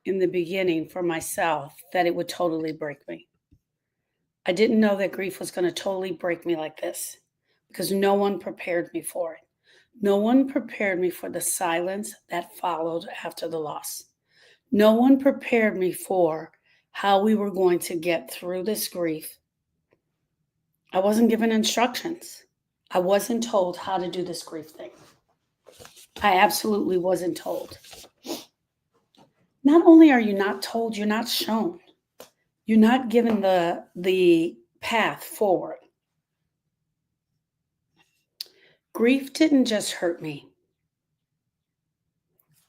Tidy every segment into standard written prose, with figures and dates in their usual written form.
in the beginning for myself that it would totally break me. I didn't know that grief was going to totally break me like this because no one prepared me for it. No one prepared me for the silence that followed after the loss. No one prepared me for how we were going to get through this grief. I wasn't given instructions. I wasn't told how to do this grief thing. I absolutely wasn't told. Not only are you not told, you're not shown. You're not given the path forward. Grief didn't just hurt me.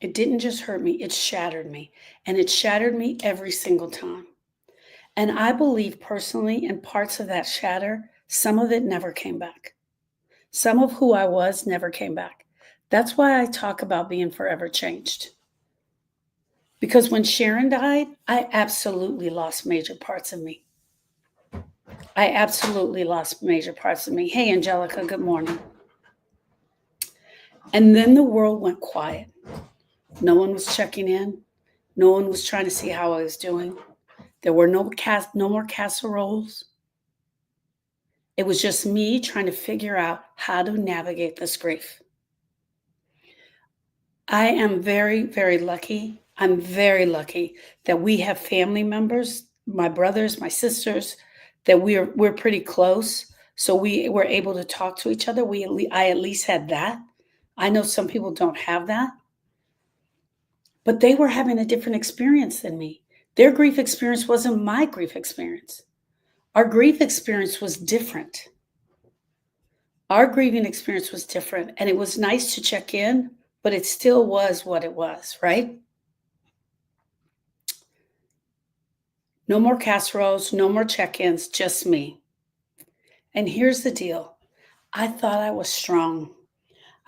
It didn't just hurt me, it shattered me. And it shattered me every single time. And I believe personally in parts of that shatter, some of it never came back. Some of who I was never came back. That's why I talk about being forever changed. Because when Sharon died, I absolutely lost major parts of me. I absolutely lost major parts of me. Hey, Angelica, good morning. And then the world went quiet. No one was checking in. No one was trying to see how I was doing. There were no more casseroles. It was just me trying to figure out how to navigate this grief. I am very, very lucky. I'm very lucky that we have family members, my brothers, my sisters, that we're pretty close. So we were able to talk to each other. I at least had that. I know some people don't have that. But they were having a different experience than me. Their grief experience wasn't my grief experience. Our grief experience was different. Our grieving experience was different. And it was nice to check in, but it still was what it was, right? No more casseroles, no more check-ins, just me. And here's the deal. I thought I was strong.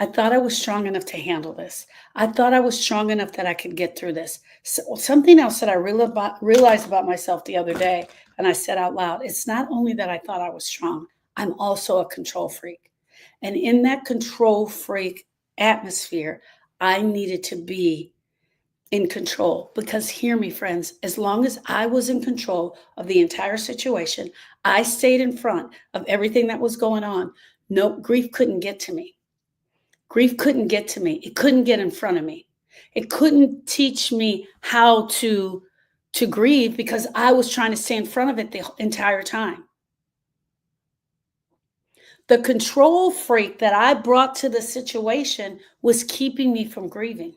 I thought I was strong enough to handle this. I thought I was strong enough that I could get through this. So, something else that I realized about myself the other day, and I said out loud, it's not only that I thought I was strong, I'm also a control freak. And in that control freak atmosphere, I needed to be in control because hear me, friends, as long as I was in control of the entire situation, I stayed in front of everything that was going on. No, grief couldn't get to me. Grief couldn't get to me. It couldn't get in front of me. It couldn't teach me how to grieve because I was trying to stay in front of it the entire time. The control freak that I brought to the situation was keeping me from grieving.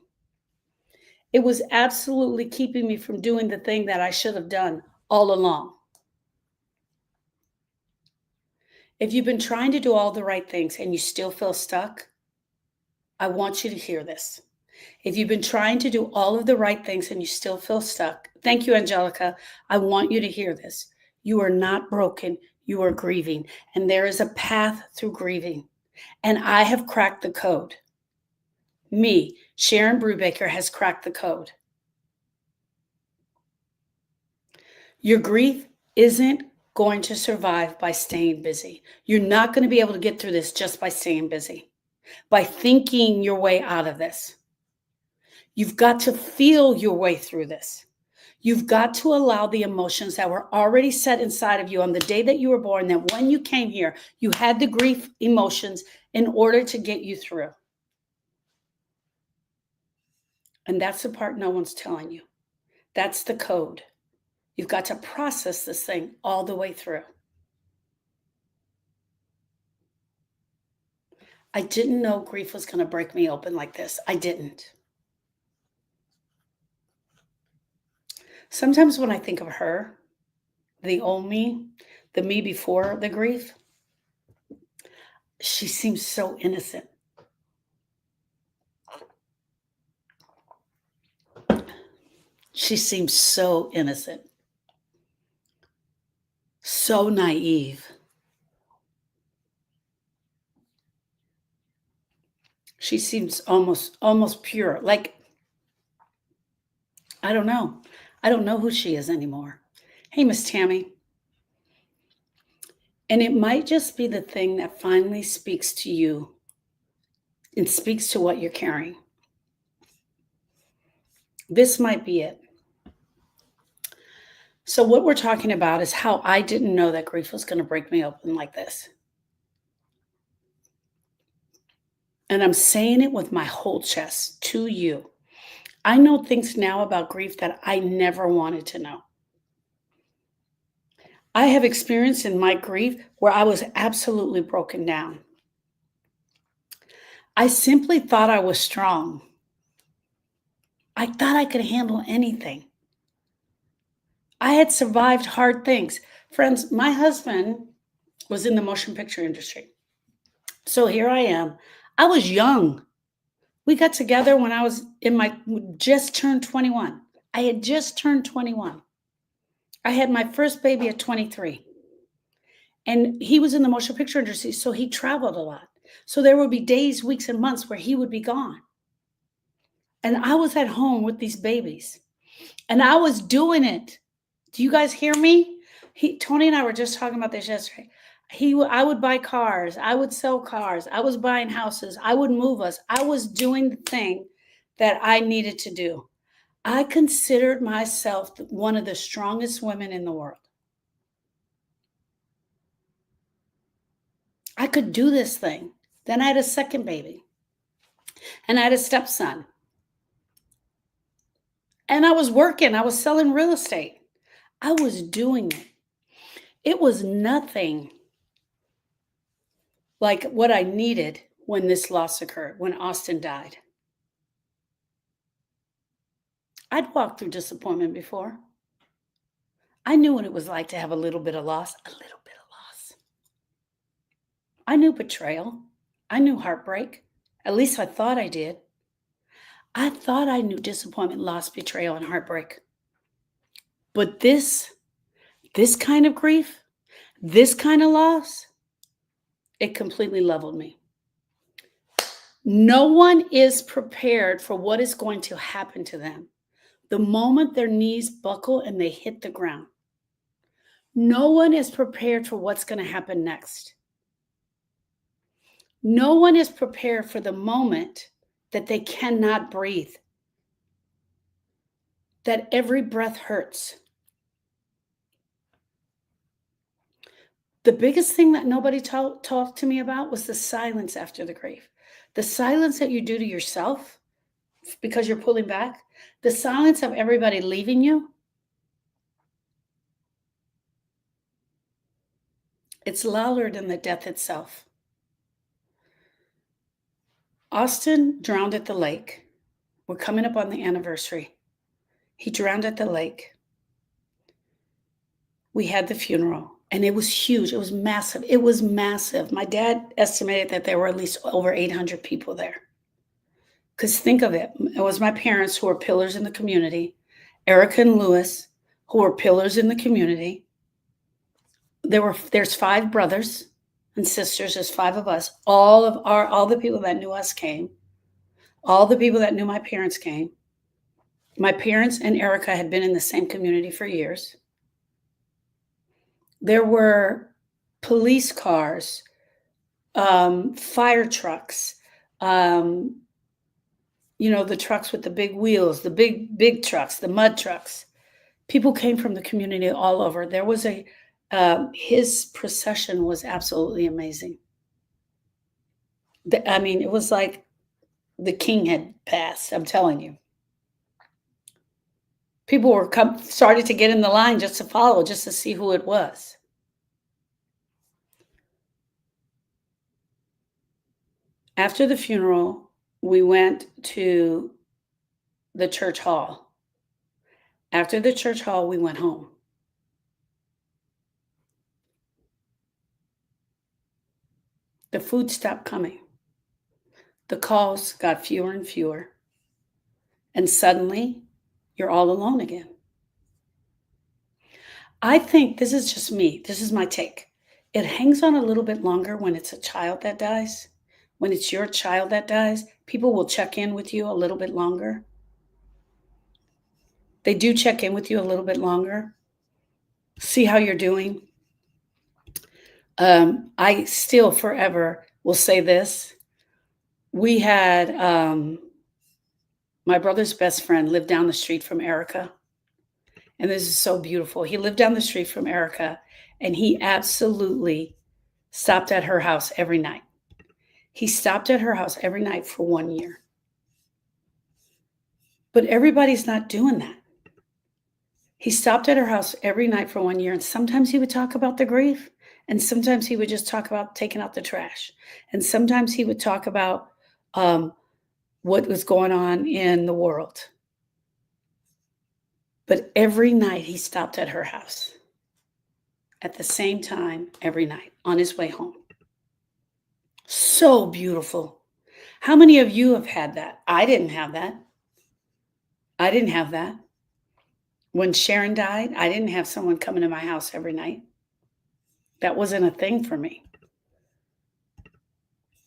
It was absolutely keeping me from doing the thing that I should have done all along. If you've been trying to do all the right things and you still feel stuck, I want you to hear this. If you've been trying to do all of the right things and you still feel stuck, thank you, Angelica. I want you to hear this. You are not broken. You are grieving. And there is a path through grieving. And I have cracked the code. Me, Sharon Brubaker, has cracked the code. Your grief isn't going to survive by staying busy. You're not going to be able to get through this just by staying busy, by thinking your way out of this. You've got to feel your way through this. You've got to allow the emotions that were already set inside of you on the day that you were born, that when you came here, you had the grief emotions in order to get you through. And that's the part no one's telling you. That's the code. You've got to process this thing all the way through. I didn't know grief was going to break me open like this. I didn't. Sometimes when I think of her, the old me, the me before the grief, she seems so innocent. She seems so innocent, so naive. She seems almost pure. Like, I don't know. I don't know who she is anymore. Hey, Miss Tammy. And it might just be the thing that finally speaks to you and speaks to what you're carrying. This might be it. So, what we're talking about is how I didn't know that grief was going to break me open like this. And I'm saying it with my whole chest to you. I know things now about grief that I never wanted to know. I have experienced in my grief where I was absolutely broken down. I simply thought I was strong. I thought I could handle anything. I had survived hard things. Friends, my husband was in the motion picture industry. So here I am. I was young. We got together when I was in my just turned 21. I had just turned 21. I had my first baby at 23. And he was in the motion picture industry, so he traveled a lot. So there would be days, weeks, and months where he would be gone. And I was at home with these babies. And I was doing it. Do you guys hear me? Tony and I were just talking about this yesterday. I would buy cars. I would sell cars. I was buying houses. I would move us. I was doing the thing that I needed to do. I considered myself one of the strongest women in the world. I could do this thing. Then I had a second baby. And I had a stepson. And I was working. I was selling real estate. I was doing it. It was nothing like what I needed when this loss occurred, when Austin died. I'd walked through disappointment before. I knew what it was like to have a little bit of loss, a little bit of loss. I knew betrayal. I knew heartbreak. At least I thought I did. I thought I knew disappointment, loss, betrayal, and heartbreak. But this kind of grief, this kind of loss, it completely leveled me. No one is prepared for what is going to happen to them the moment their knees buckle and they hit the ground. No one is prepared for what's going to happen next. No one is prepared for the moment that they cannot breathe, that every breath hurts. The biggest thing that nobody talked to me about was the silence after the grief. The silence that you do to yourself because you're pulling back, the silence of everybody leaving you. It's louder than the death itself. Austin drowned at the lake. We're coming up on the anniversary. He drowned at the lake. We had the funeral, and it was huge. It was massive. It was massive. My dad estimated that there were at least over 800 people there. Because think of it. It was my parents who were pillars in the community, Erica and Lewis, who were pillars in the community. There's 5 brothers and sisters. There's 5 of us. All the people that knew us came. All the people that knew my parents came. My parents and Erica had been in the same community for years. There were police cars, fire trucks, the trucks with the big wheels, the big trucks, the mud trucks. People came from the community all over. There was his procession was absolutely amazing. It was like the king had passed, I'm telling you. People were started to get in the line just to follow, just to see who it was. After the funeral, we went to the church hall. After the church hall, we went home. The food stopped coming. The calls got fewer and fewer. And suddenly, you're all alone again. I think this is just me. This is my take. It hangs on a little bit longer when it's a child that dies. When it's your child that dies, people will check in with you a little bit longer. They do check in with you a little bit longer. See how you're doing. I still forever will say this. We had my brother's best friend lived down the street from Erica. And this is so beautiful. He lived down the street from Erica, and he absolutely stopped at her house every night. He stopped at her house every night for 1 year. But everybody's not doing that. He stopped at her house every night for 1 year, and sometimes he would talk about the grief, and sometimes he would just talk about taking out the trash, and sometimes he would talk about what was going on in the world. But every night he stopped at her house at the same time every night on his way home. So beautiful. How many of you have had that? I didn't have that. I didn't have that. When Sharon died, I didn't have someone coming to my house every night. That wasn't a thing for me.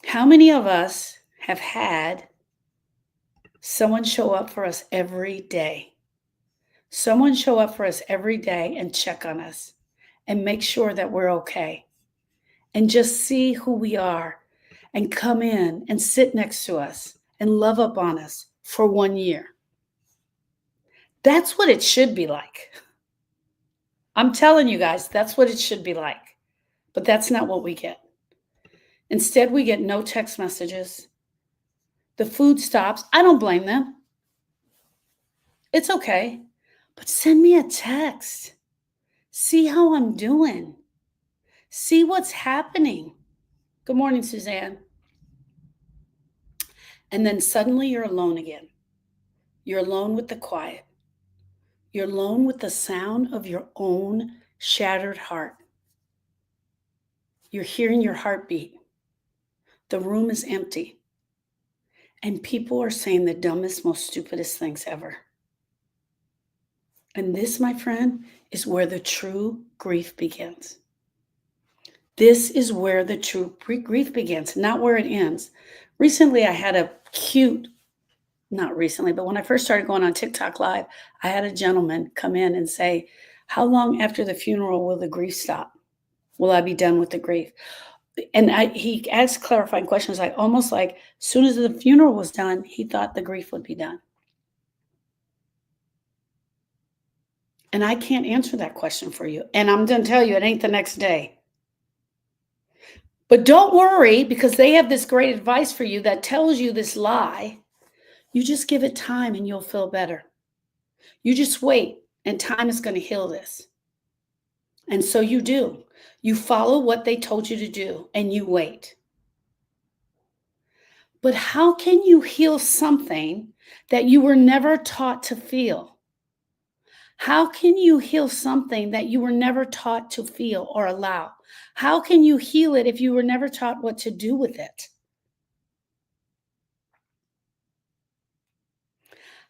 How many of us have had someone show up for us every day? Someone show up for us every day and check on us and make sure that we're okay and just see who we are and come in and sit next to us and love up on us for 1 year. That's what it should be like. I'm telling you guys, that's what it should be like. But that's not what we get. Instead, we get no text messages. The food stops. I don't blame them. It's okay. But send me a text. See how I'm doing. See what's happening. Good morning, Suzanne. And then suddenly you're alone again. You're alone with the quiet. You're alone with the sound of your own shattered heart. You're hearing your heartbeat. The room is empty. And people are saying the dumbest, most stupidest things ever. And this, my friend, is where the true grief begins. This is where the true grief begins, not where it ends. Recently, I had a cute, not recently, but when I first started going on TikTok Live, I had a gentleman come in and say, how long after the funeral will the grief stop? Will I be done with the grief? And he asked clarifying questions, like almost like as soon as the funeral was done, he thought the grief would be done. And I can't answer that question for you. And I'm going to tell you, it ain't the next day. But don't worry, because they have this great advice for you that tells you this lie. You just give it time and you'll feel better. You just wait, and time is going to heal this. And so you do. You follow what they told you to do, and you wait. But how can you heal something that you were never taught to feel? How can you heal something that you were never taught to feel or allow? How can you heal it if you were never taught what to do with it?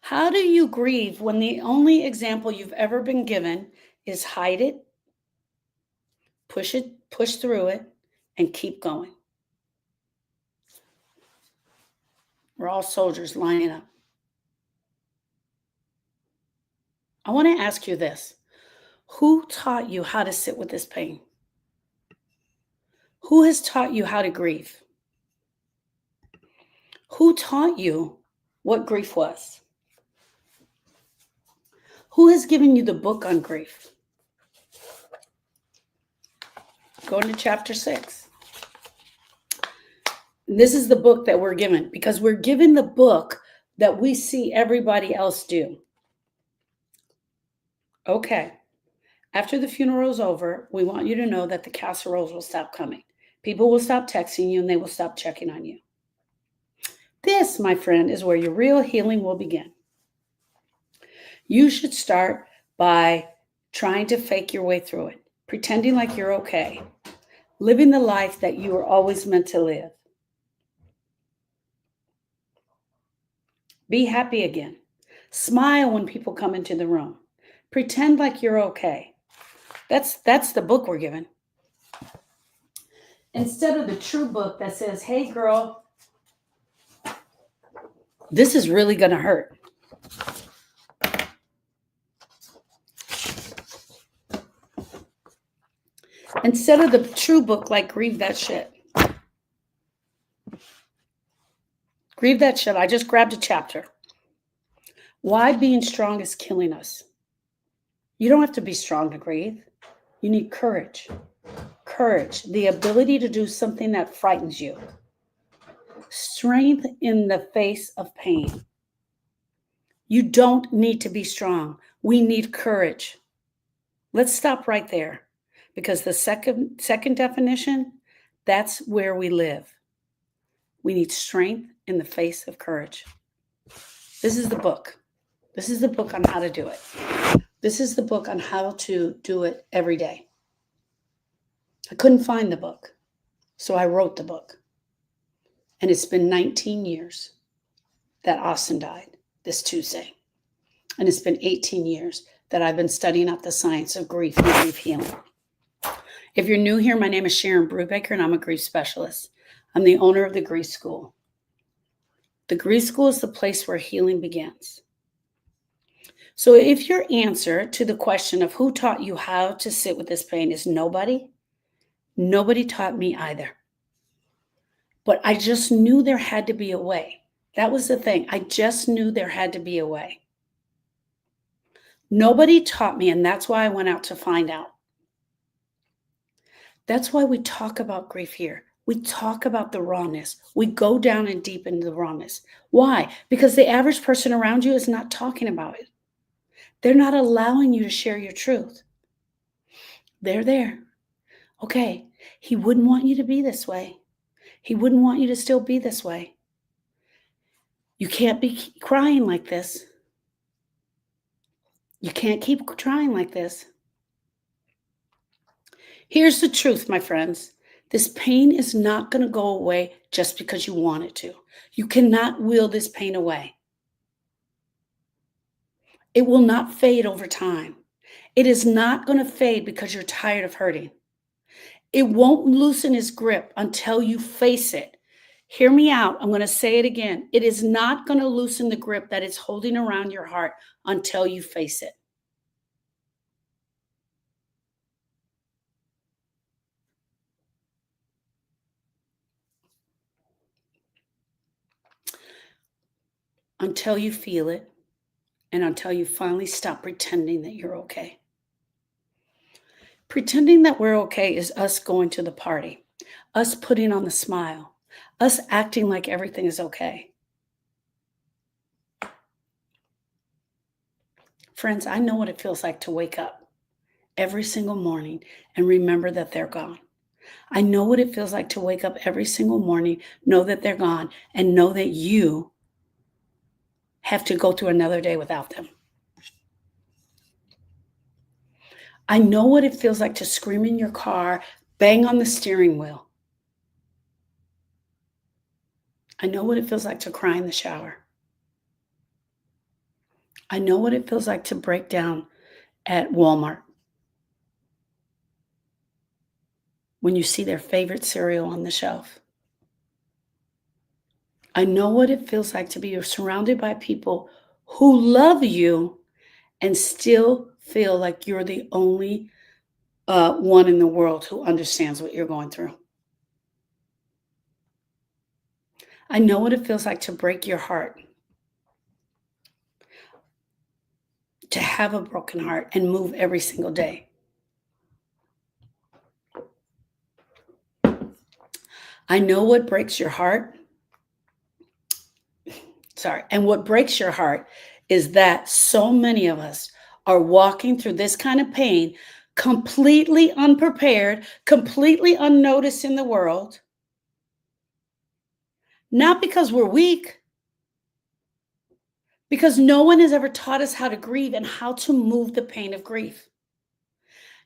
How do you grieve when the only example you've ever been given is hide it, push through it, and keep going? We're all soldiers lining up. I want to ask you this. Who taught you how to sit with this pain? Who has taught you how to grieve? Who taught you what grief was? Who has given you the book on grief? Go into chapter 6. This is the book that we're given, because we're given the book that we see everybody else do. Okay. After the funeral is over, we want you to know that the casseroles will stop coming. People will stop texting you and they will stop checking on you. This, my friend, is where your real healing will begin. You should start by trying to fake your way through it, pretending like you're okay, living the life that you were always meant to live. Be happy again. Smile when people come into the room. Pretend like you're okay. That's the book we're given. Instead of the true book that says, hey, girl, this is really going to hurt. Instead of the true book like Grieve That Shit. Grieve That Shit. I just grabbed a chapter. Why being strong is killing us. You don't have to be strong to grieve. You need courage. Courage, the ability to do something that frightens you. Strength in the face of pain. You don't need to be strong. We need courage. Let's stop right there because the second definition, that's where we live. We need strength in the face of courage. This is the book. This is the book on how to do it. This is the book on how to do it every day. I couldn't find the book, so I wrote the book. And it's been 19 years that Austin died this Tuesday. And it's been 18 years that I've been studying out the science of grief and grief healing. If you're new here, my name is Sharon Brubaker, and I'm a grief specialist. I'm the owner of the Grief School. The Grief School is the place where healing begins. So if your answer to the question of who taught you how to sit with this pain is nobody, nobody taught me either. But I just knew there had to be a way. That was the thing. I just knew there had to be a way. Nobody taught me, and that's why I went out to find out. That's why we talk about grief here. We talk about the rawness. We go down and deep into the rawness. Why? Because the average person around you is not talking about it. They're not allowing you to share your truth. They're there. Okay, he wouldn't want you to be this way. He wouldn't want you to still be this way. You can't be crying like this. You can't keep trying like this. Here's the truth, my friends. This pain is not going to go away just because you want it to. You cannot will this pain away. It will not fade over time. It is not going to fade because you're tired of hurting. It won't loosen its grip until you face it. Hear me out. I'm going to say it again. It is not going to loosen the grip that it's holding around your heart until you face it. Until you feel it, and until you finally stop pretending that you're okay. Pretending that we're okay is us going to the party, us putting on the smile, us acting like everything is okay. Friends, I know what it feels like to wake up every single morning and remember that they're gone. I know what it feels like to wake up every single morning, know that they're gone, and know that you have to go through another day without them. I know what it feels like to scream in your car, bang on the steering wheel. I know what it feels like to cry in the shower. I know what it feels like to break down at Walmart when you see their favorite cereal on the shelf. I know what it feels like to be surrounded by people who love you and still feel like you're the only one in the world who understands what you're going through. I know what it feels like to break your heart, to have a broken heart and move every single day. I know what breaks your heart. And what breaks your heart is that so many of us are walking through this kind of pain completely unprepared, completely unnoticed in the world. Not because we're weak, because no one has ever taught us how to grieve and how to move the pain of grief.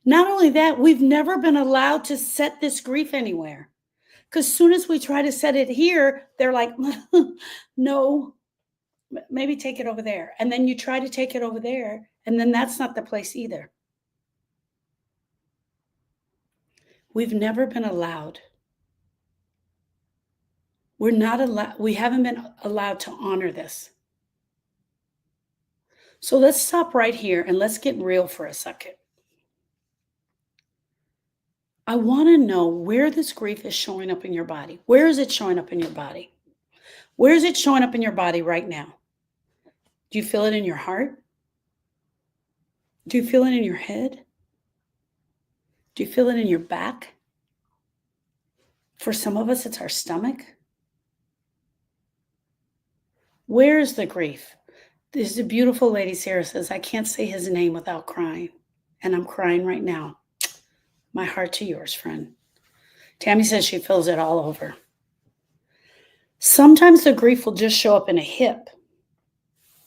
Not only that, we've never been allowed to set this grief anywhere. Because as soon as we try to set it here, they're like, no, maybe take it over there. And then you try to take it over there, and then that's not the place either. We've never been allowed. We're not allowed. We haven't been allowed to honor this. So let's stop right here and let's get real for a second. I want to know where this grief is showing up in your body. Where is it showing up in your body? Where is it showing up in your body right now? Do you feel it in your heart? Do you feel it in your head? Do you feel it in your back? For some of us, it's our stomach. Where is the grief? This is a beautiful lady, Sarah says, I can't say his name without crying. And I'm crying right now. My heart to yours, friend. Tammy says she feels it all over. Sometimes the grief will just show up in a hip.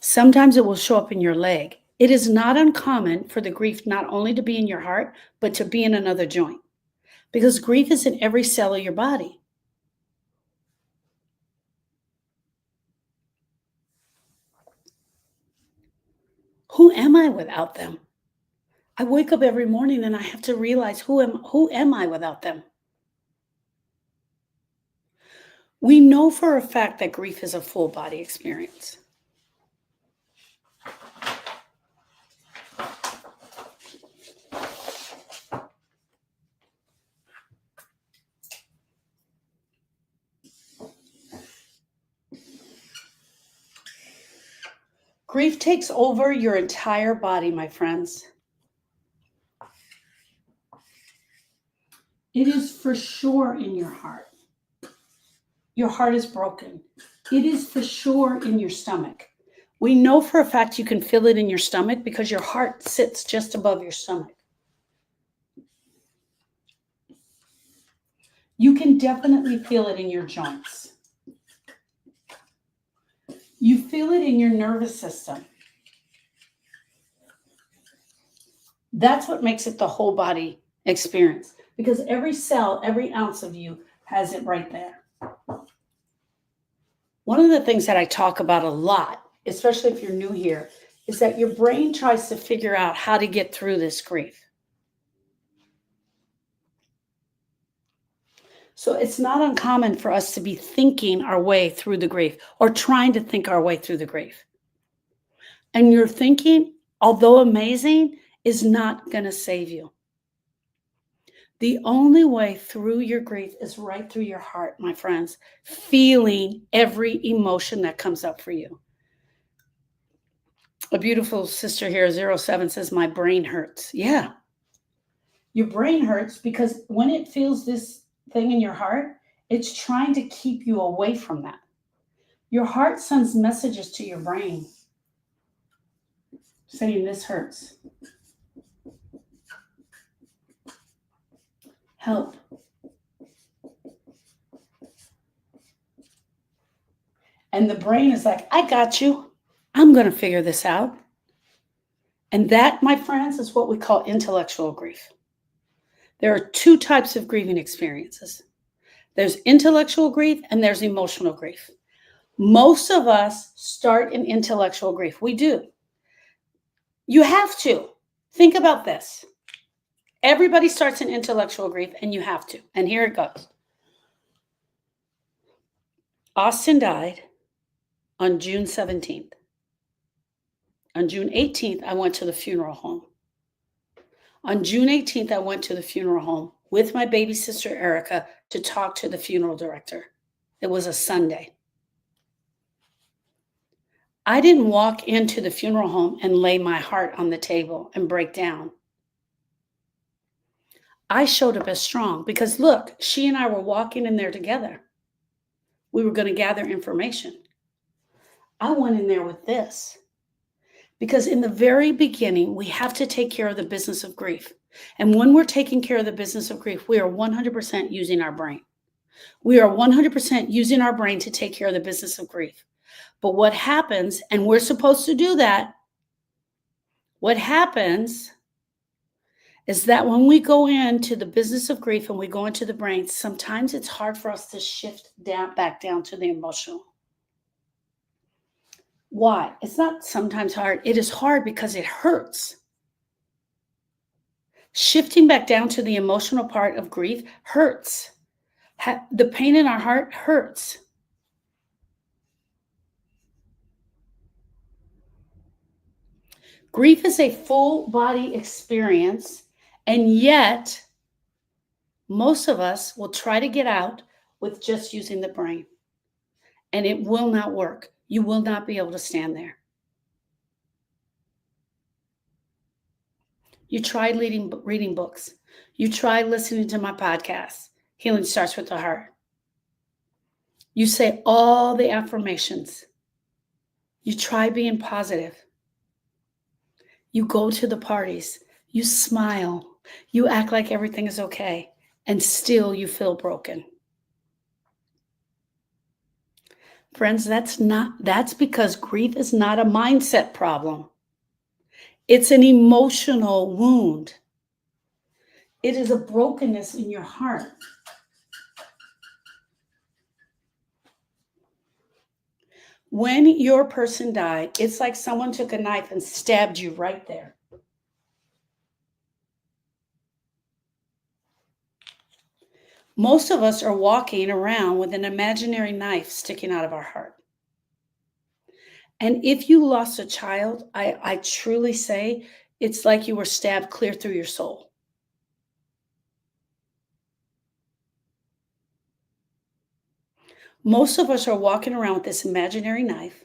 Sometimes it will show up in your leg. It is not uncommon for the grief not only to be in your heart, but to be in another joint. Because grief is in every cell of your body. Who am I without them? I wake up every morning and I have to realize who am I without them? We know for a fact that grief is a full body experience. Grief takes over your entire body, my friends. It is for sure in your heart. Your heart is broken. It is for sure in your stomach. We know for a fact you can feel it in your stomach because your heart sits just above your stomach. You can definitely feel it in your joints. You feel it in your nervous system. That's what makes it the whole body experience, because every cell, every ounce of you has it right there. One of the things that I talk about a lot, especially if you're new here, is that your brain tries to figure out how to get through this grief. So it's not uncommon for us to be thinking our way through the grief or trying to think our way through the grief. And your thinking, although amazing, is not going to save you. The only way through your grief is right through your heart, my friends, feeling every emotion that comes up for you. A beautiful sister here, 07, says, my brain hurts. Yeah. Your brain hurts because when it feels this thing in your heart, it's trying to keep you away from that. Your heart sends messages to your brain saying, this hurts. Help. And the brain is like, I got you. I'm going to figure this out. And that, my friends, is what we call intellectual grief. There are two types of grieving experiences. There's intellectual grief and there's emotional grief. Most of us start in intellectual grief. We do. You have to. Think about this. Everybody starts in intellectual grief and you have to. And here it goes. Austin died on June 17th. On June 18th, I went to the funeral home. On June 18th, I went to the funeral home with my baby sister, Erica, to talk to the funeral director. It was a Sunday. I didn't walk into the funeral home and lay my heart on the table and break down. I showed up as strong because, look, she and I were walking in there together. We were going to gather information. I went in there with this. Because in the very beginning, we have to take care of the business of grief. And when we're taking care of the business of grief, we are 100% using our brain. We are 100% using our brain to take care of the business of grief. But what happens, and we're supposed to do that, what happens is that when we go into the business of grief and we go into the brain, sometimes it's hard for us to shift back down to the emotional. Why? It's not sometimes hard. It is hard because it hurts. Shifting back down to the emotional part of grief hurts. The pain in our heart hurts. Grief is a full body experience, and yet most of us will try to get out with just using the brain, and it will not work. You will not be able to stand there. You tried reading books. You tried listening to my podcast, Healing Starts with the Heart. You say all the affirmations. You try being positive. You go to the parties. You smile. You act like everything is okay. And still you feel broken. Friends, that's because grief is not a mindset problem. It's an emotional wound. It is a brokenness in your heart. When your person died, it's like someone took a knife and stabbed you right there. Most of us are walking around with an imaginary knife sticking out of our heart. And if you lost a child, I truly say it's like you were stabbed clear through your soul. Most of us are walking around with this imaginary knife.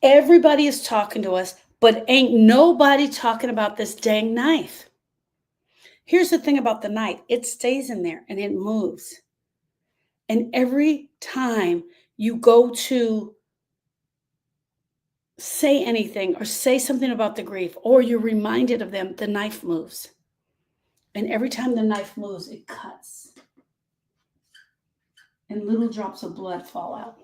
Everybody is talking to us, but ain't nobody talking about this dang knife. Here's the thing about the knife. It stays in there and it moves. And every time you go to say anything or say something about the grief, or you're reminded of them, the knife moves. And every time the knife moves, it cuts. And little drops of blood fall out.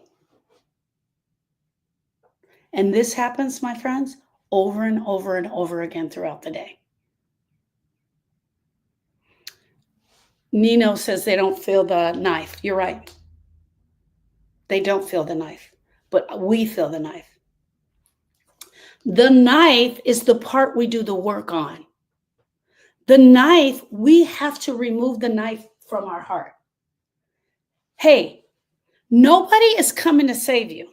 And this happens, my friends, over and over and over again throughout the day. Nino says they don't feel the knife. You're right. They don't feel the knife, but we feel the knife. The knife is the part we do the work on. The knife, we have to remove the knife from our heart. Hey, nobody is coming to save you.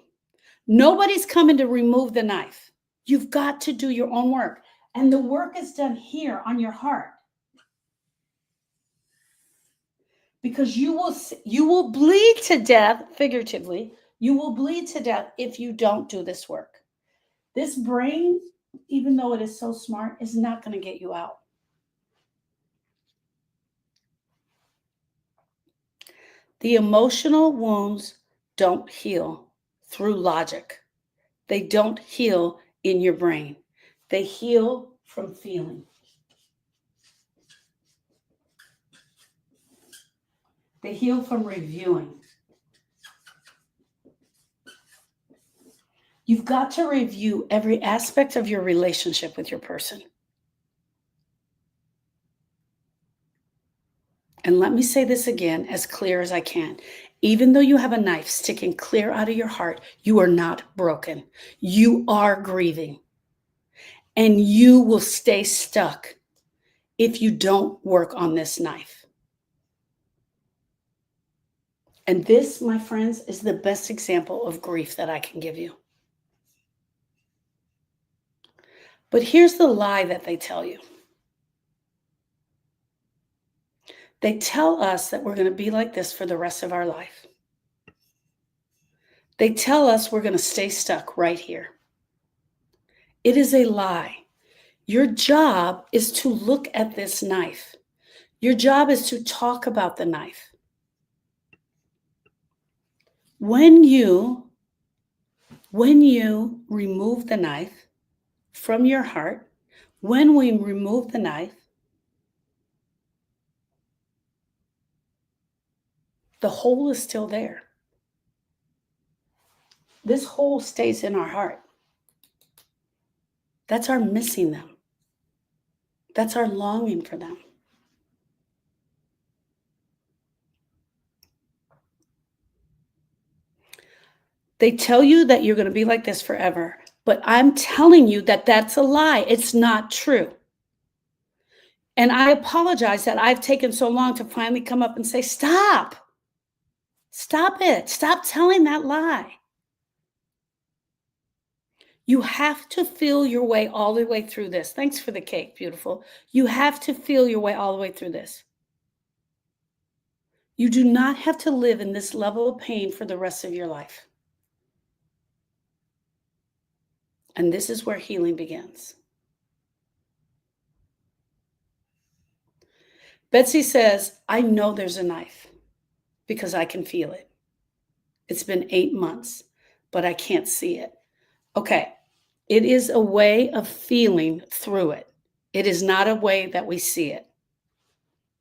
Nobody's coming to remove the knife. You've got to do your own work. And the work is done here on your heart. Because you will bleed to death, figuratively. You will bleed to death if you don't do this work. This brain, even though it is so smart, is not going to get you out. The emotional wounds don't heal through logic. They don't heal in your brain. They heal from feeling. They heal from reviewing. You've got to review every aspect of your relationship with your person. And let me say this again as clear as I can. Even though you have a knife sticking clear out of your heart, you are not broken. You are grieving. And you will stay stuck if you don't work on this knife. And this, my friends, is the best example of grief that I can give you. But here's the lie that they tell you. They tell us that we're going to be like this for the rest of our life. They tell us we're going to stay stuck right here. It is a lie. Your job is to look at this knife. Your job is to talk about the knife. When you remove the knife from your heart, when we remove the knife, the hole is still there. This hole stays in our heart. That's our missing them. That's our longing for them. They tell you that you're going to be like this forever, but I'm telling you that that's a lie. It's not true. And I apologize that I've taken so long to finally come up and say, stop. Stop it. Stop telling that lie. You have to feel your way all the way through this. Thanks for the cake, beautiful. You have to feel your way all the way through this. You do not have to live in this level of pain for the rest of your life. And this is where healing begins. Betsy says, I know there's a knife because I can feel it. It's been 8 months, but I can't see it. Okay. It is a way of feeling through it. It is not a way that we see it.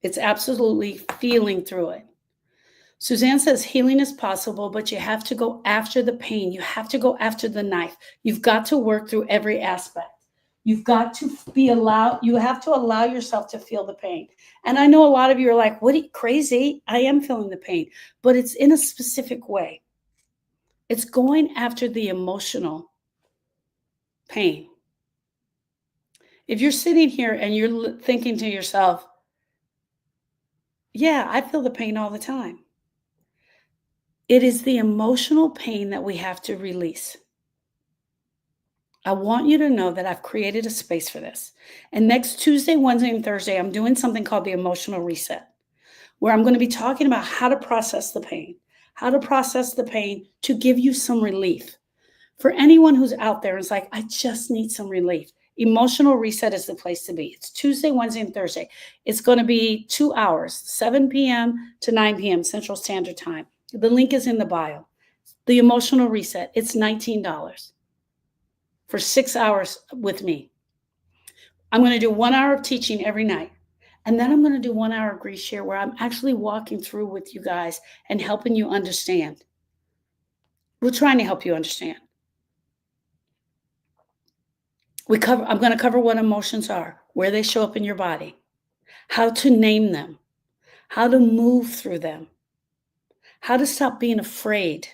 It's absolutely feeling through it. Suzanne says healing is possible, but you have to go after the pain. You have to go after the knife. You've got to work through every aspect. You've got to you have to allow yourself to feel the pain. And I know a lot of you are like, what are you crazy? I am feeling the pain, but it's in a specific way. It's going after the emotional pain. If you're sitting here and you're thinking to yourself, yeah, I feel the pain all the time. It is the emotional pain that we have to release. I want you to know that I've created a space for this. And next Tuesday, Wednesday, and Thursday, I'm doing something called the emotional reset, where I'm going to be talking about how to process the pain to give you some relief. For anyone who's out there and is like, I just need some relief. Emotional reset is the place to be. It's Tuesday, Wednesday, and Thursday. It's going to be 2 hours, 7 p.m. to 9 p.m. Central Standard Time. The link is in the bio. The emotional reset, it's $19 for 6 hours with me. I'm going to do 1 hour of teaching every night. And then I'm going to do 1 hour of grief share where I'm actually walking through with you guys and helping you understand. We're trying to help you understand. I'm going to cover what emotions are, where they show up in your body, how to name them, how to move through them, how to stop being afraid.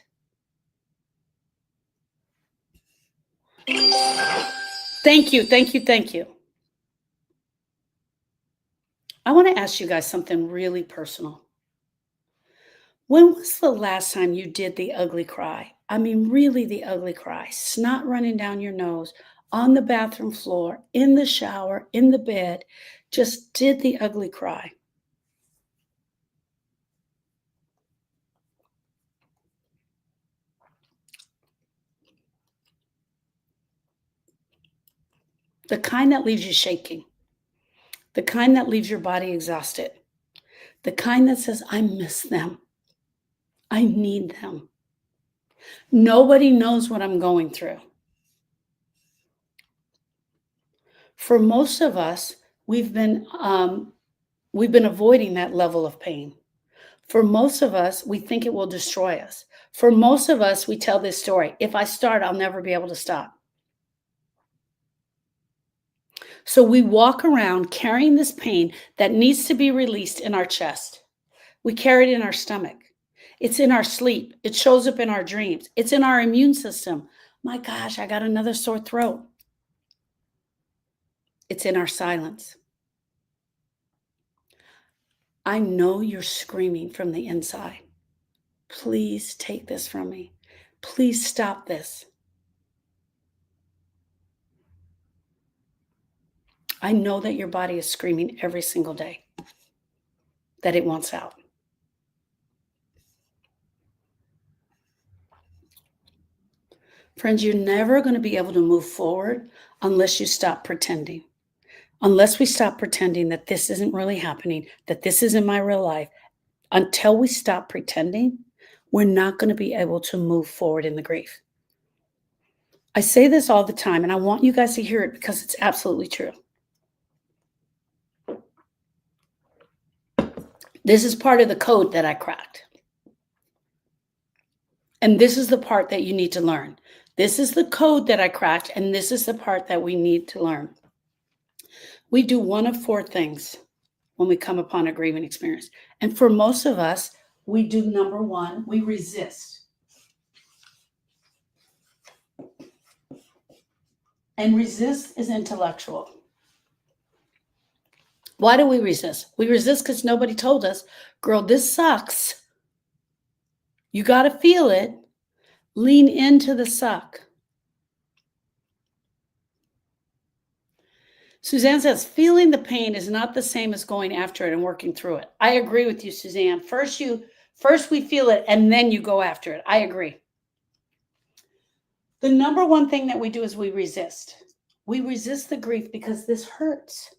Thank you, thank you, thank you. I want to ask you guys something really personal. When was the last time you did the ugly cry? I mean, really the ugly cry. Snot running down your nose, on the bathroom floor, in the shower, in the bed. Just did the ugly cry. The kind that leaves you shaking. The kind that leaves your body exhausted. The kind that says, I miss them. I need them. Nobody knows what I'm going through. For most of us, we've been avoiding that level of pain. For most of us, we think it will destroy us. For most of us, we tell this story. If I start, I'll never be able to stop. So we walk around carrying this pain that needs to be released in our chest. We carry it in our stomach. It's in our sleep. It shows up in our dreams. It's in our immune system. My gosh, I got another sore throat. It's in our silence. I know you're screaming from the inside. Please take this from me. Please stop this. I know that your body is screaming every single day that it wants out. Friends, you're never going to be able to move forward unless you stop pretending. Unless we stop pretending that this isn't really happening, that this isn't my real life. Until we stop pretending, we're not going to be able to move forward in the grief. I say this all the time, and I want you guys to hear it because it's absolutely true. This is part of the code that I cracked. And this is the part that you need to learn. This is the code that I cracked, and this is the part that we need to learn. We do one of 4 things when we come upon a grieving experience. And for most of us, we do number 1, we resist. And resist is intellectual. Why do we resist? We resist because nobody told us, girl, this sucks. You got to feel it. Lean into the suck. Suzanne says, feeling the pain is not the same as going after it and working through it. I agree with you, Suzanne. First we feel it and then you go after it. I agree. The number one thing that we do is we resist. We resist the grief because this hurts.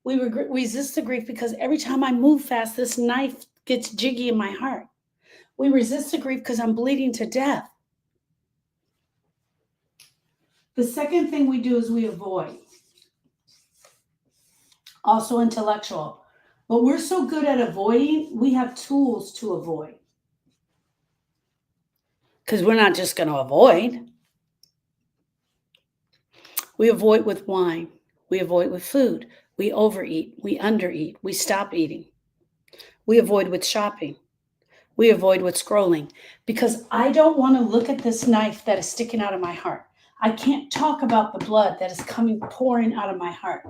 We resist the grief because every time I move fast, this knife gets jiggy in my heart. We resist the grief because I'm bleeding to death. The second thing we do is we avoid. Also intellectual. But we're so good at avoiding, we have tools to avoid. Because we're not just going to avoid. We avoid with wine. We avoid with food. We overeat. We undereat. We stop eating. We avoid with shopping. We avoid with scrolling. Because I don't want to look at this knife that is sticking out of my heart. I can't talk about the blood that is pouring out of my heart.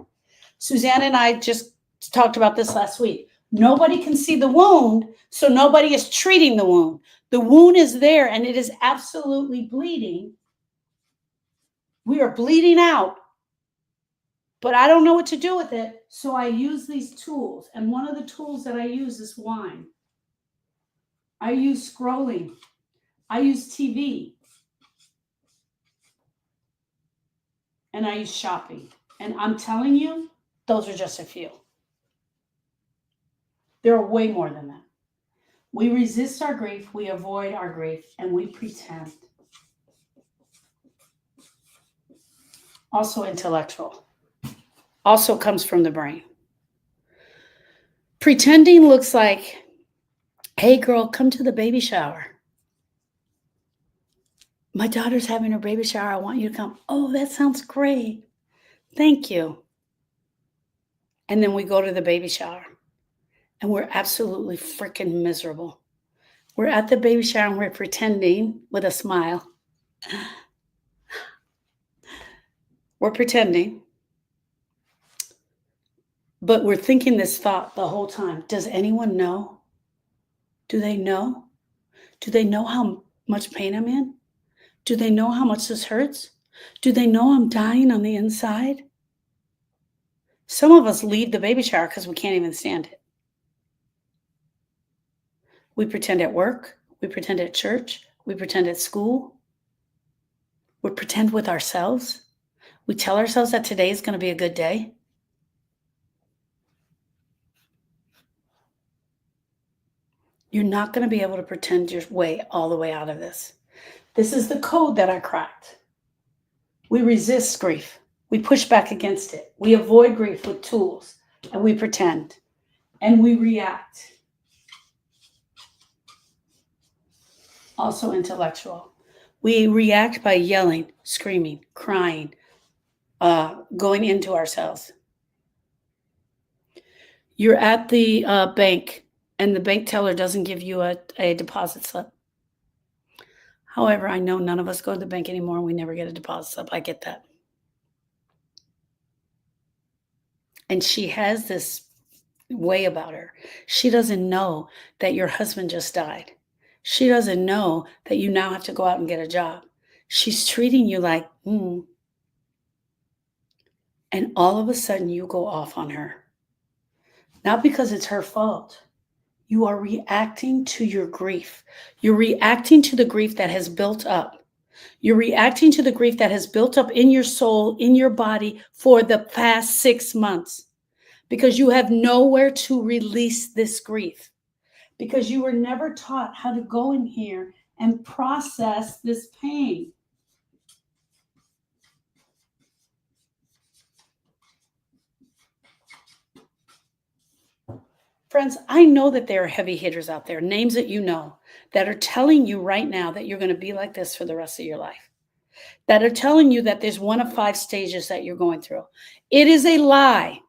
Suzanne and I just talked about this last week. Nobody can see the wound, so nobody is treating the wound. The wound is there and it is absolutely bleeding. We are bleeding out, but I don't know what to do with it, so I use these tools. And one of the tools that I use is wine. I use scrolling. I use TV. And I use shopping. And I'm telling you, those are just a few. There are way more than that. We resist our grief, we avoid our grief, and we pretend. Also intellectual. Also comes from the brain. Pretending looks like, hey girl, come to the baby shower. My daughter's having her baby shower. I want you to come. Oh, that sounds great. Thank you. And then we go to the baby shower. And we're absolutely freaking miserable. We're at the baby shower and we're pretending with a smile. We're pretending. But we're thinking this thought the whole time. Does anyone know? Do they know? Do they know how much pain I'm in? Do they know how much this hurts? Do they know I'm dying on the inside? Some of us leave the baby shower because we can't even stand it. We pretend at work. We pretend at church. We pretend at school. We pretend with ourselves. We tell ourselves that today is going to be a good day. You're not going to be able to pretend your way all the way out of this. This is the code that I cracked. We resist grief. We push back against it. We avoid grief with tools, and we pretend, and we react. Also intellectual. We react by yelling, screaming, crying, going into ourselves. You're at the bank, and the bank teller doesn't give you a deposit slip. However, I know none of us go to the bank anymore, and we never get a deposit slip. I get that. And she has this way about her. She doesn't know that your husband just died. She doesn't know that you now have to go out and get a job. She's treating you like, And all of a sudden you go off on her. Not because it's her fault. You are reacting to your grief. You're reacting to the grief that has built up. You're reacting to the grief that has built up in your soul, in your body for the past 6 months. Because you have nowhere to release this grief. Because you were never taught how to go in here and process this pain. Friends, I know that there are heavy hitters out there, names that you know, that are telling you right now that you're going to be like this for the rest of your life. That are telling you that there's one of 5 stages that you're going through. It is a lie.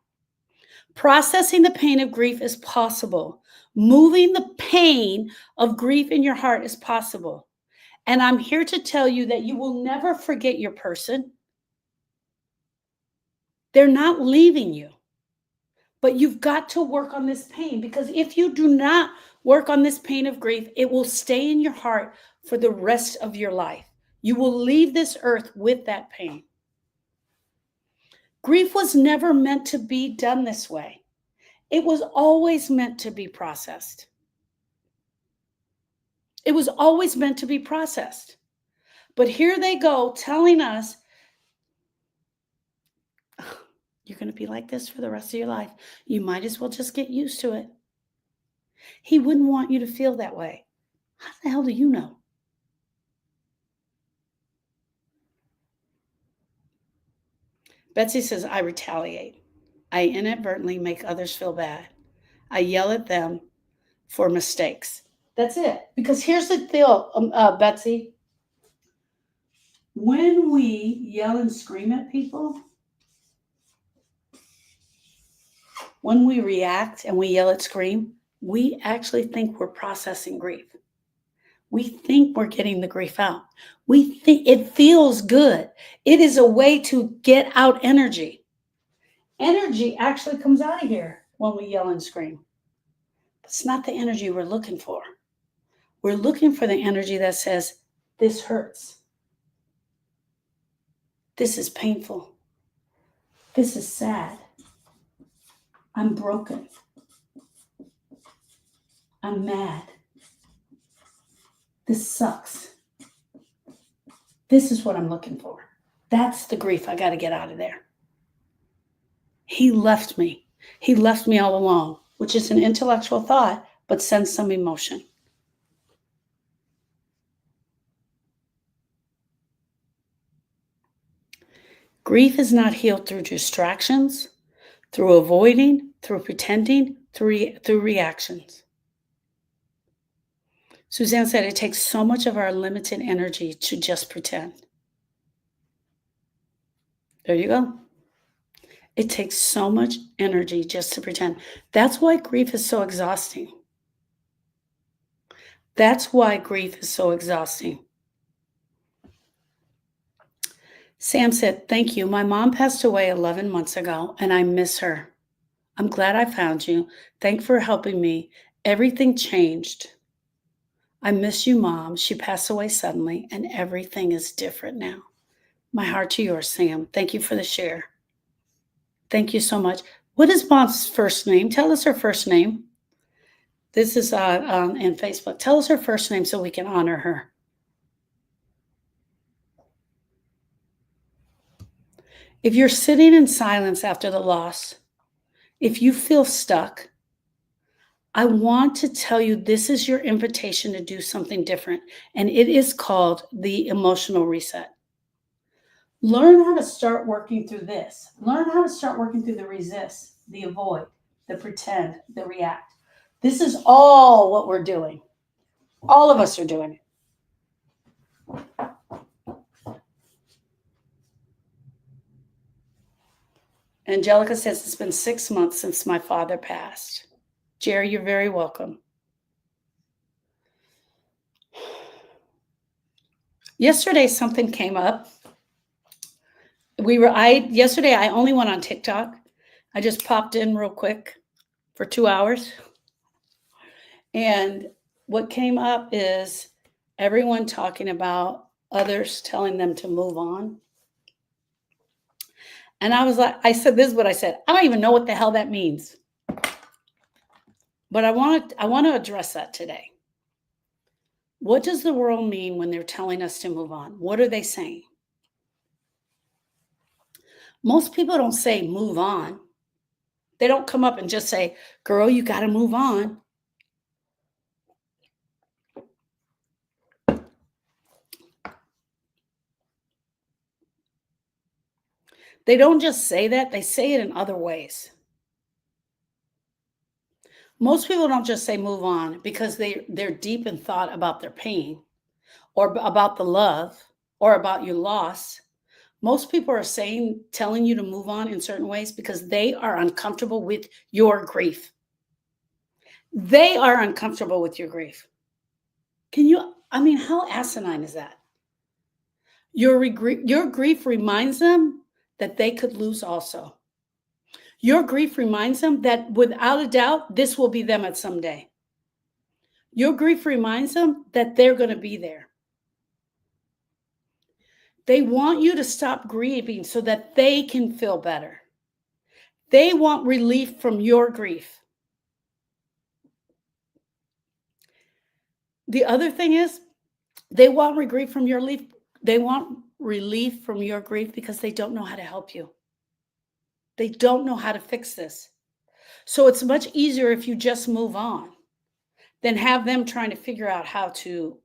Processing the pain of grief is possible. Moving the pain of grief in your heart is possible. And I'm here to tell you that you will never forget your person. They're not leaving you. But you've got to work on this pain, because if you do not work on this pain of grief, it will stay in your heart for the rest of your life. You will leave this earth with that pain. Grief was never meant to be done this way. It was always meant to be processed. It was always meant to be processed. But here they go telling us, You're going to be like this for the rest of your life. You might as well just get used to it. He wouldn't want you to feel that way. How the hell do you know? Betsy says, I retaliate. I inadvertently make others feel bad. I yell at them for mistakes. That's it. Because here's the deal, Betsy. When we yell and scream at people, when we react and we yell and scream, we actually think we're processing grief. We think we're getting the grief out. We think it feels good. It is a way to get out energy. Energy actually comes out of here when we yell and scream. It's not the energy we're looking for. We're looking for the energy that says, this hurts. This is painful. This is sad. I'm broken. I'm mad. This sucks. This is what I'm looking for. That's the grief I got to get out of there. He left me. He left me all alone, which is an intellectual thought, but sends some emotion. Grief is not healed through distractions, through avoiding, through pretending, through reactions. Suzanne said it takes so much of our limited energy to just pretend. There you go. It takes so much energy just to pretend. That's why grief is so exhausting. That's why grief is so exhausting. Sam said, thank you. My mom passed away 11 months ago, and I miss her. I'm glad I found you. Thanks for helping me. Everything changed. I miss you, Mom. She passed away suddenly, and everything is different now. My heart to yours, Sam. Thank you for the share. Thank you so much. What is Mom's first name? Tell us her first name. This is on Facebook. Tell us her first name so we can honor her. If you're sitting in silence after the loss, if you feel stuck, I want to tell you this is your invitation to do something different, and it is called the emotional reset. Learn how to start working through this. Learn how to start working through the resist, the avoid, the pretend, the react. This is all what we're doing. All of us are doing it. Angelica says it's been 6 months since my father passed. Jerry, you're very welcome. Yesterday, something came up. Yesterday, I only went on TikTok. I just popped in real quick for 2 hours. And what came up is everyone talking about others telling them to move on. And I said, this is what I said. I don't even know what the hell that means. But I want to address that today. What does the world mean when they're telling us to move on? What are they saying? Most people don't say move on. They don't come up and just say, girl, you got to move on. They don't just say that, they say it in other ways. Most people don't just say move on because they're deep in thought about their pain or about the love or about your loss. Most people are telling you to move on in certain ways because they are uncomfortable with your grief. They are uncomfortable with your grief. How asinine is that? Your grief reminds them that they could lose also. Your grief reminds them that without a doubt, this will be them at some day. Your grief reminds them that they're going to be there. They want you to stop grieving so that they can feel better. They want relief from your grief. The other thing is, they want relief from your grief. They want relief from your grief because they don't know how to help you. They don't know how to fix this. So it's much easier if you just move on than have them trying to figure out how to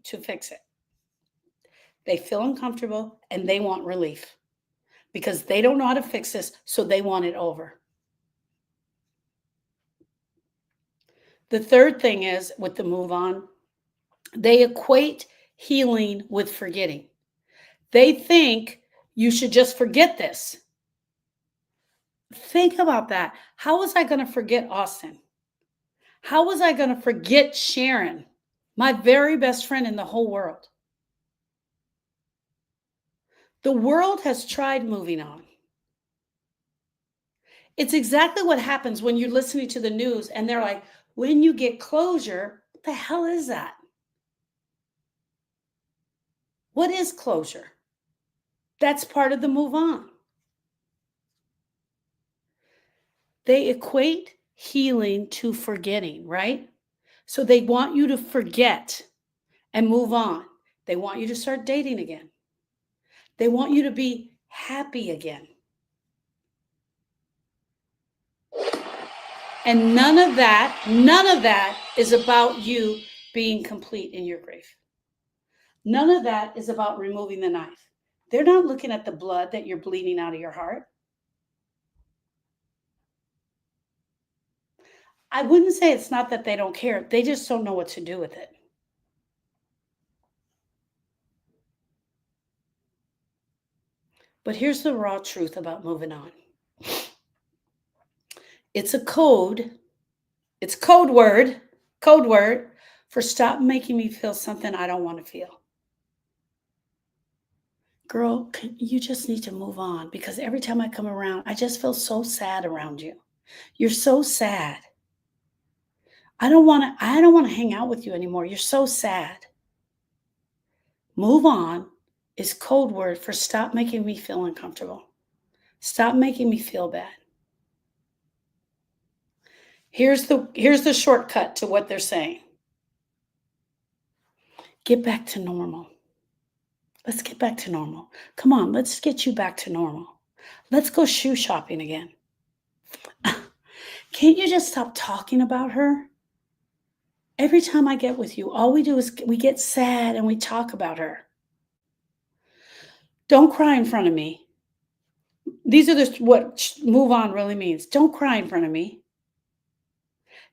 fix it. They feel uncomfortable and they want relief because they don't know how to fix this, so they want it over. The third thing is with the move on, they equate healing with forgetting. They think you should just forget this. Think about that. How was I going to forget Austin? How was I going to forget Sharon, my very best friend in the whole world? The world has tried moving on. It's exactly what happens when you're listening to the news and they're like, when you get closure, what the hell is that? What is closure? That's part of the move on. They equate healing to forgetting, right? So they want you to forget and move on. They want you to start dating again. They want you to be happy again. And none of that is about you being complete in your grief. None of that is about removing the knife. They're not looking at the blood that you're bleeding out of your heart. I wouldn't say it's not that they don't care. They just don't know what to do with it. But here's the raw truth about moving on. It's a code. It's code word for stop making me feel something I don't want to feel. Girl, you just need to move on because every time I come around, I just feel so sad around you. You're so sad. I don't want to hang out with you anymore. You're so sad. Move on is code word for stop making me feel uncomfortable. Stop making me feel bad. Here's the shortcut to what they're saying. Get back to normal. Let's get back to normal. Come on, let's get you back to normal. Let's go shoe shopping again. Can't you just stop talking about her? Every time I get with you, all we do is we get sad and we talk about her. Don't cry in front of me. These are what move on really means. Don't cry in front of me.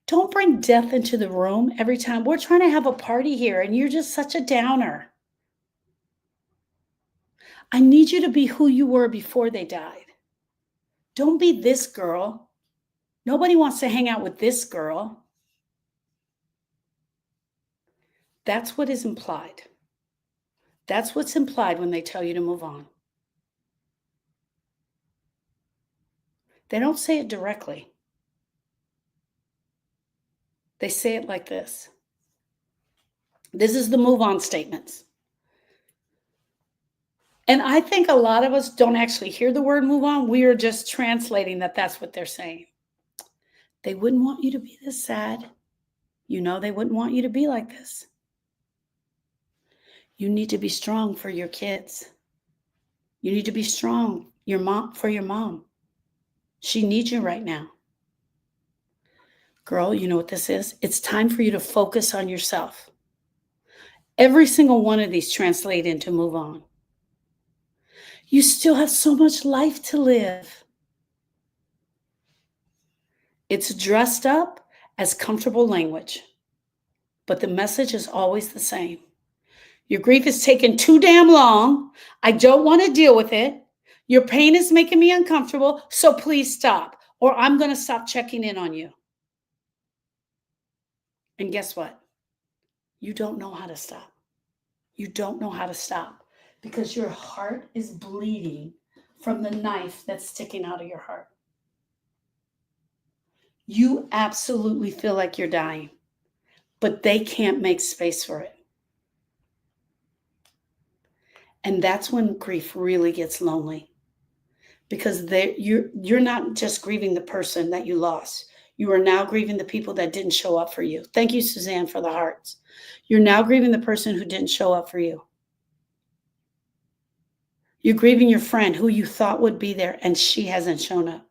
Don't bring death into the room every time. We're trying to have a party here and you're just such a downer. I need you to be who you were before they died. Don't be this girl. Nobody wants to hang out with this girl. That's what is implied. That's what's implied when they tell you to move on. They don't say it directly. They say it like this. This is the move on statements. And I think a lot of us don't actually hear the word move on. We are just translating that that's what they're saying. They wouldn't want you to be this sad. You know, they wouldn't want you to be like this. You need to be strong for your kids. You need to be strong for your mom. She needs you right now. Girl, you know what this is? It's time for you to focus on yourself. Every single one of these translate into move on. You still have so much life to live. It's dressed up as comfortable language, but the message is always the same. Your grief is taking too damn long. I don't want to deal with it. Your pain is making me uncomfortable, so please stop, or I'm going to stop checking in on you. And guess what? You don't know how to stop. You don't know how to stop because your heart is bleeding from the knife that's sticking out of your heart. You absolutely feel like you're dying, but they can't make space for it. And that's when grief really gets lonely because you're not just grieving the person that you lost. You are now grieving the people that didn't show up for you. Thank you, Suzanne, for the hearts. You're now grieving the person who didn't show up for you. You're grieving your friend who you thought would be there and she hasn't shown up.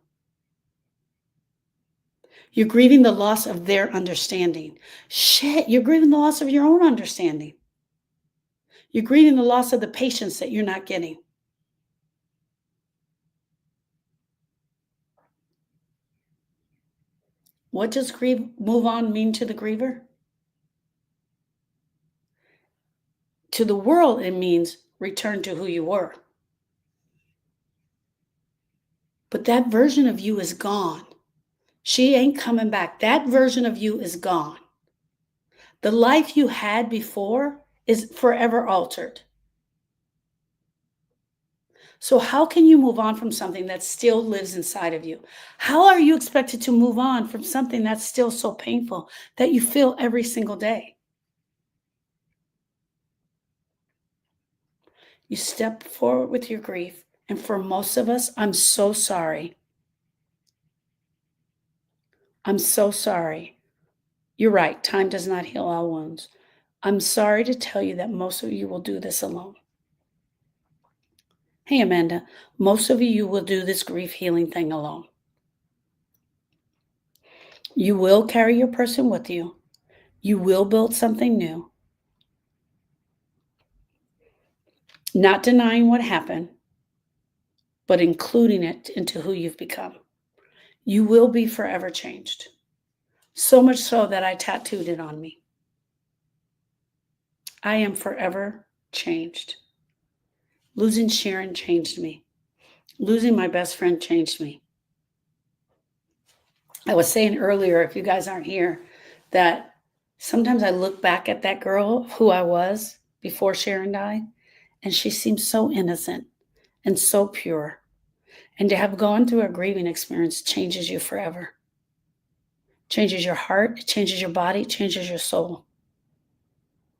You're grieving the loss of their understanding. Shit, you're grieving the loss of your own understanding. You're grieving the loss of the patience that you're not getting. What does move on mean to the griever? To the world, it means return to who you were. But that version of you is gone. She ain't coming back. That version of you is gone. The life you had before is forever altered. So how can you move on from something that still lives inside of you? How are you expected to move on from something that's still so painful that you feel every single day? You step forward with your grief. And for most of us, I'm so sorry. I'm so sorry. You're right. Time does not heal all wounds. I'm sorry to tell you that most of you will do this alone. Hey, Amanda, most of you will do this grief healing thing alone. You will carry your person with you. You will build something new. Not denying what happened, but including it into who you've become. You will be forever changed. So much so that I tattooed it on me. I am forever changed. Losing Sharon changed me. Losing my best friend changed me. I was saying earlier, if you guys aren't here, that sometimes I look back at that girl who I was before Sharon died, and she seems so innocent and so pure. And to have gone through a grieving experience changes you forever. Changes your heart, it changes your body, it changes your soul.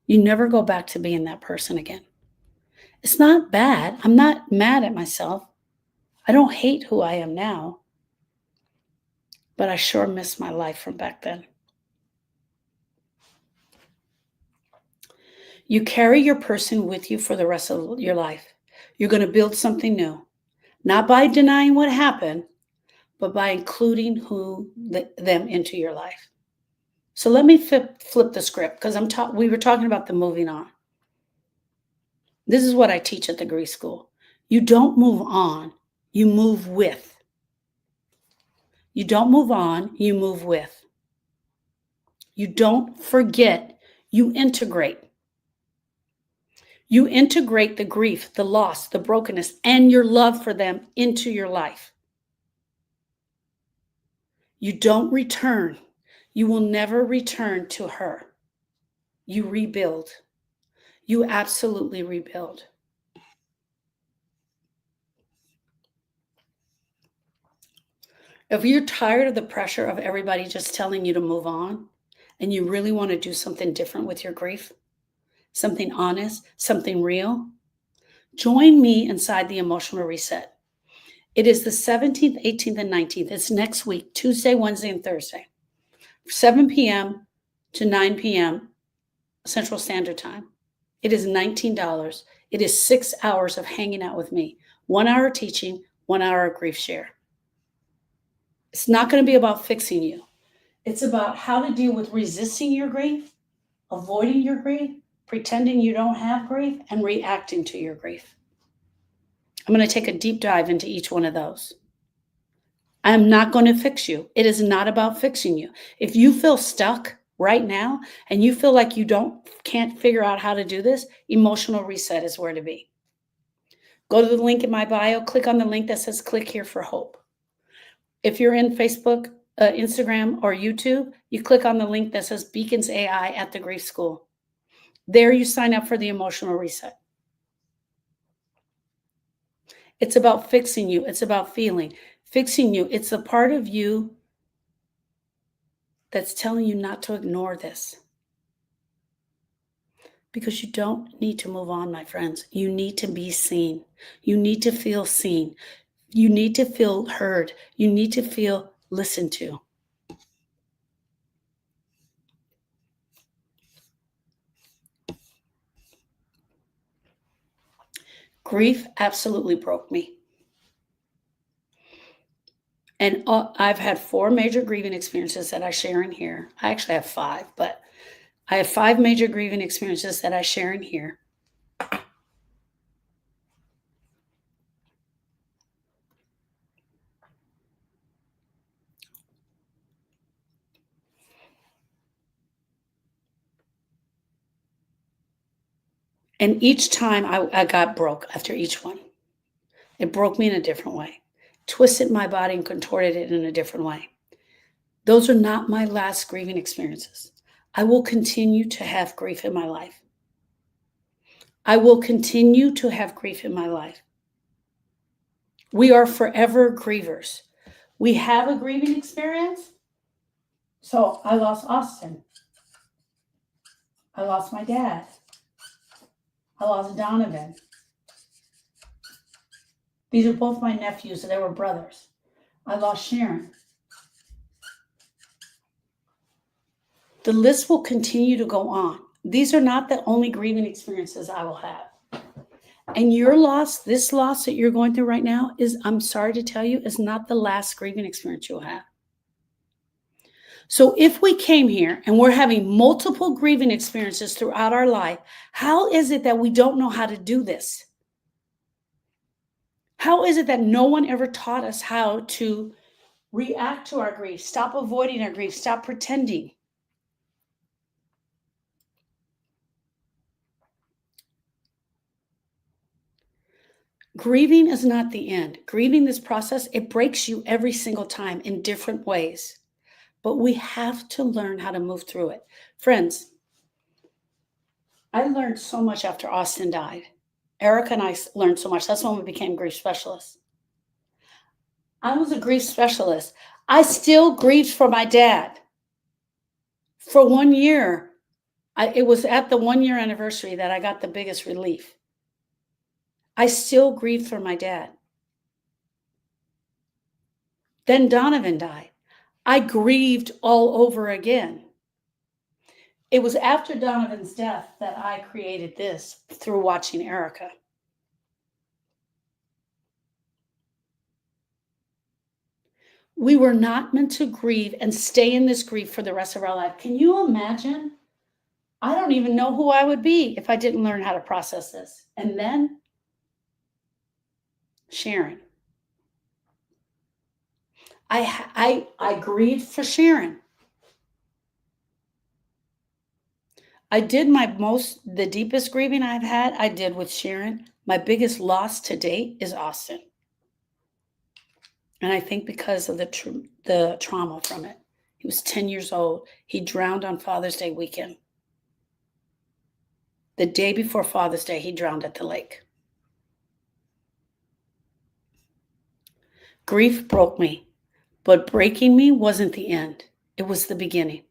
You never go back to being that person again. It's not bad. I'm not mad at myself. I don't hate who I am now, but I sure miss my life from back then. You carry your person with you for the rest of your life. You're going to build something new, not by denying what happened, but by including them into your life. So let me flip the script because we were talking about the moving on. This is what I teach at the grief school. You don't move on, you move with. You don't move on, you move with. You don't forget, you integrate. You integrate the grief, the loss, the brokenness, and your love for them into your life. You don't return. You will never return to her. You rebuild. You absolutely rebuild. If you're tired of the pressure of everybody just telling you to move on, and you really want to do something different with your grief, something honest, something real, join me inside the Emotional Reset. It is the 17th, 18th, and 19th. It's next week, Tuesday, Wednesday, and Thursday, 7 p.m. to 9 p.m. Central Standard Time. It is $19. It is 6 hours of hanging out with me, 1 hour teaching, 1 hour of grief share. It's not going to be about fixing you. It's about how to deal with resisting your grief, avoiding your grief, pretending you don't have grief, and reacting to your grief. I'm going to take a deep dive into each one of those. I'm not going to fix you. It is not about fixing you. If you feel stuck right now and you feel like you can't figure out how to do this, Emotional Reset is where to be. Go to the link in my bio, click on the link that says click here for hope. If you're in Facebook, Instagram, or YouTube, you click on the link that says Beacons AI at the Grief School. There you sign up for the Emotional Reset. It's about fixing you. It's about feeling. Fixing you. It's a part of you that's telling you not to ignore this. Because you don't need to move on, my friends. You need to be seen. You need to feel seen. You need to feel heard. You need to feel listened to. Grief absolutely broke me. And I've had 4 major grieving experiences that I share in here. I actually have 5, but I have 5 major grieving experiences that I share in here. And each time I got broke after each one. It broke me in a different way, twisted my body and contorted it in a different way. Those are not my last grieving experiences. I will continue to have grief in my life. I will continue to have grief in my life. We are forever grievers. We have a grieving experience. So I lost Austin. I lost my dad. I lost Donovan. These are both my nephews, and they were brothers. I lost Sharon. The list will continue to go on. These are not the only grieving experiences I will have. And your loss, this loss that you're going through right now is, I'm sorry to tell you, is not the last grieving experience you'll have. So if we came here and we're having multiple grieving experiences throughout our life, how is it that we don't know how to do this? How is it that no one ever taught us how to react to our grief, stop avoiding our grief, stop pretending? Grieving is not the end. Grieving, this process, it breaks you every single time in different ways. But we have to learn how to move through it. Friends, I learned so much after Austin died. Erica and I learned so much. That's when we became grief specialists. I was a grief specialist. I still grieved for my dad. For 1 year, it was at the 1 year anniversary that I got the biggest relief. I still grieved for my dad. Then Donovan died. I grieved all over again. It was after Donovan's death that I created this through watching Erica. We were not meant to grieve and stay in this grief for the rest of our life. Can you imagine? I don't even know who I would be if I didn't learn how to process this. And then Sharon. I grieved for Sharon. I did the deepest grieving I've had, I did with Sharon. My biggest loss to date is Austin. And I think because of the trauma from it. He was 10 years old. He drowned on Father's Day weekend. The day before Father's Day, he drowned at the lake. Grief broke me, but breaking me wasn't the end. It was the beginning.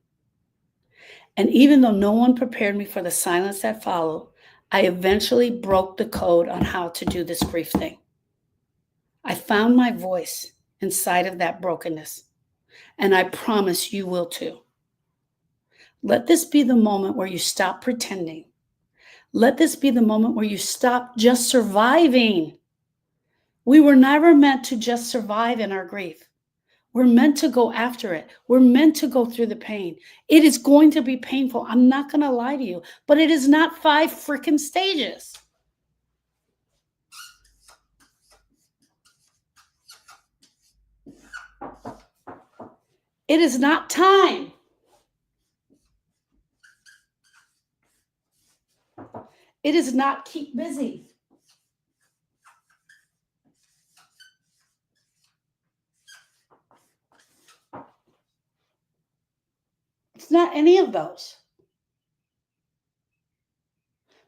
And even though no one prepared me for the silence that followed, I eventually broke the code on how to do this grief thing. I found my voice inside of that brokenness, and I promise you will too. Let this be the moment where you stop pretending. Let this be the moment where you stop just surviving. We were never meant to just survive in our grief. We're meant to go after it. We're meant to go through the pain. It is going to be painful. I'm not going to lie to you, but it is not 5 freaking stages. It is not time. It is not keep busy. It's not any of those.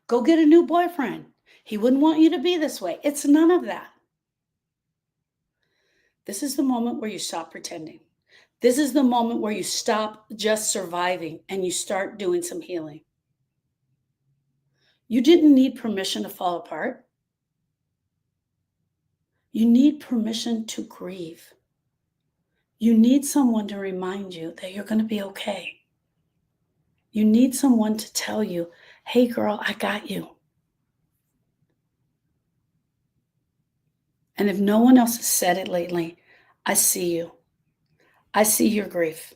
Go get a new boyfriend. He wouldn't want you to be this way. It's none of that. This is the moment where you stop pretending. This is the moment where you stop just surviving and you start doing some healing. You didn't need permission to fall apart. You need permission to grieve. You need someone to remind you that you're going to be okay. You need someone to tell you, hey girl, I got you. And if no one else has said it lately, I see you. I see your grief.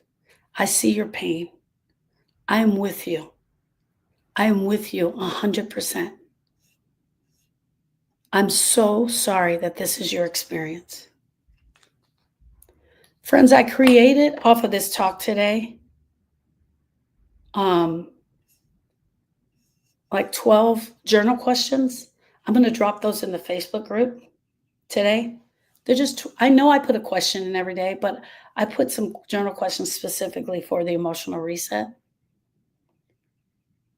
I see your pain. I am with you. I am with you 100%. I'm so sorry that this is your experience. Friends, I created off of this talk today, like 12 journal questions. I'm going to drop those in the Facebook group today. They're just, I know I put a question in every day, but I put some journal questions specifically for the emotional reset.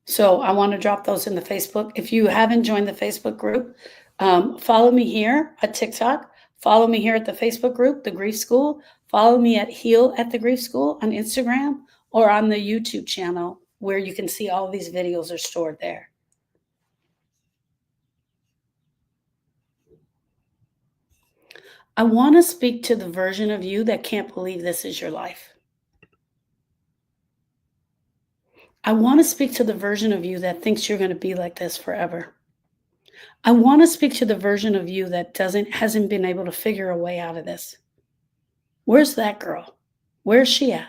So I want to drop those in the Facebook. If you haven't joined the Facebook group, follow me here at TikTok. Follow me here at the Facebook group, The Grief School. Follow me at Heal at the Grief School on Instagram or on the YouTube channel where you can see all of these videos are stored there. I want to speak to the version of you that can't believe this is your life. I want to speak to the version of you that thinks you're going to be like this forever. I want to speak to the version of you that hasn't been able to figure a way out of this. Where's that girl? Where's she at?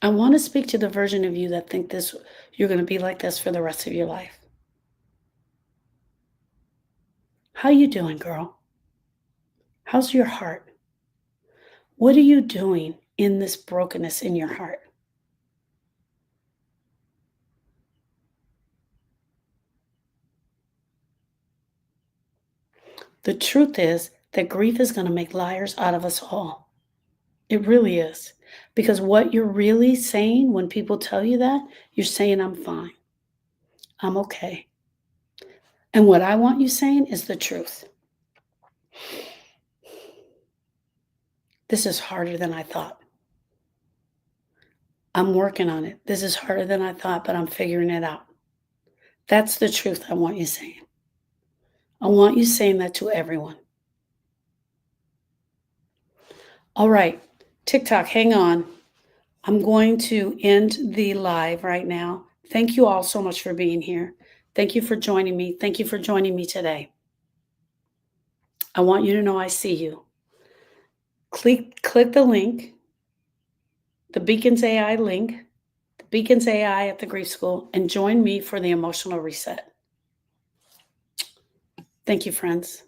I want to speak to the version of you that think you're going to be like this for the rest of your life. How you doing, girl? How's your heart? What are you doing in this brokenness in your heart? The truth is that grief is going to make liars out of us all. It really is. Because what you're really saying when people tell you that, you're saying, I'm fine. I'm okay. And what I want you saying is the truth. This is harder than I thought. I'm working on it. This is harder than I thought, but I'm figuring it out. That's the truth I want you saying. I want you saying that to everyone. All right, TikTok, hang on. I'm going to end the live right now. Thank you all so much for being here. Thank you for joining me. Thank you for joining me today. I want you to know I see you. Click the link, the Beacons AI link, the Beacons AI at the Grief School, and join me for the emotional reset. Thank you, friends.